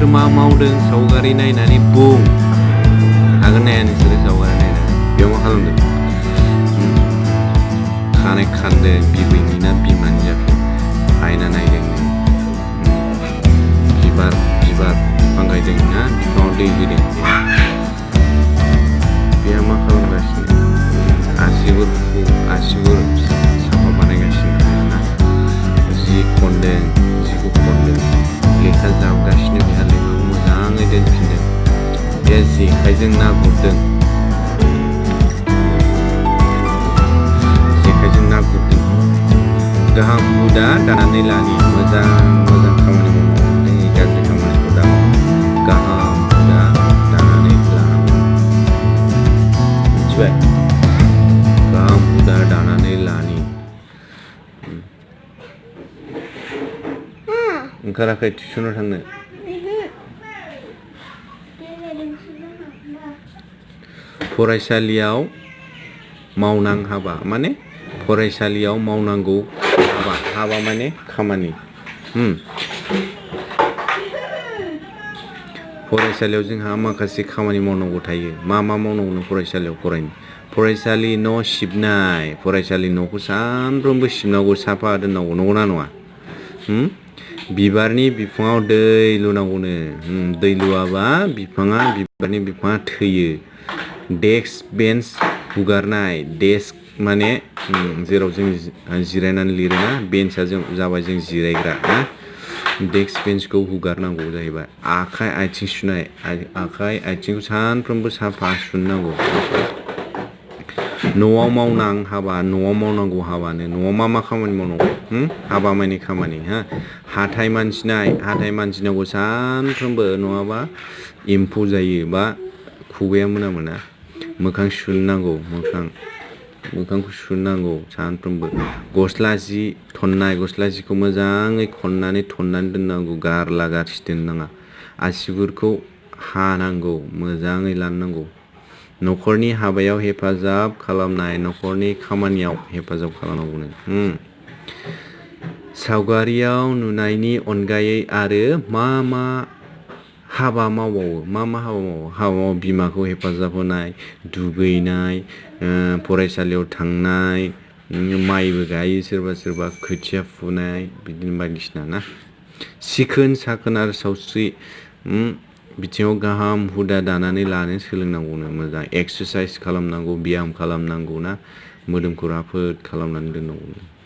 सोर मा मावदों सावगारि नायनानै बुं हागोन नाया नोंसोरो सावगारि नायनानै बेयाव मा खालामदों खानाय खानदों बिबैनि ना बिमानि जाखो आयना नायदों बिबार बिफां गायदों ना बिफाङाव दै होदों बेहा मा खालामगासिनो आसिगुर साफा बानायगासिनो ना जिखौ खनदों लेखा जाबगासिनो बेहा लेखाखौ मोजाङै दोनफिनदों बे जेखाइजों ना गुरदों गाहाम हुदा दानानै लानि मोजां खामानि मावनांगौ जोंनि गाज्रि खामानिखौ दा गाहाम हुदा दानानै लानांगौ मिथिबाय गाहाम हुदा दानानै लानि ओंखाराखै टिउसनाव थांनो फरायसालियाव मावनां हाबा माने फरायसालियाव मावनांगौ हाबा माने खामानि फरायसालियाव जोंहा माखासे खामानि मावनांगौ थायो मा मावनांगौ फरायसालियाव फरायसालि न' सिबनाय फरायसालि न'खौ सानफ्रोमबो सिबनांगौ साफा दोननांगौ नंगौना नङा बिबारनि बिफाङाव दै लुनांगौनो दै लुवाबा बिबारनि बिफाङा थैयो डेस्क बेन्च हुगारनाय डेस्क माने जेराव जों जिरायनानै लिरोना बेन्चआ जाबाय जों जिरायग्रा ना डेस्क बेन्चखौ हुगारनांगौ जाहैबाय आखाइ आथिं सुनाय आखाइ आथिंखौ सानफ्रोमबो साफा सुनांगौ न'आव मावनांगौ हाबानो न'आव मा खामानि मावनांगौ हाबा मानि खामानि हाथाय मानजिनांगौ सानफ्रोमबो नङाबा एम्फौ जायो बा खुगाया मोना मोखां सुनांगौ मोखांखौ सुनांगौ सानफ्रोमबो गस्ला जिखौ मोजाङै खननानै दोननांगौ गारसि दोननाङा आसिगुरखौ हानांगौ मोजाङै लानांगौ न'खरनि हाबायाव हेफाजाब खालामनाय न'खरनि खामानियाव हेफाजाब खालामनांगौनो सावगारियाव नुनायनि अनगायै आरो मा हाबा मावो बिमाखौ हेफाजाब होनाय दुगैनाय फरायसालियाव थांनाय माइबो गायो सोरबा खोथिया फुनाय बिदिनो बायदिसिना ना सिखोन साखोन आरो सावस्रि बिथिङाव गाहाम हुदा दानानै लानो सोलोंनांगौनो मोजां एक्सारसाइस खालामनांगौ ब्याम खालामनांगौ ना मोदोमखौ राफोद खालामनानै दोननांगौ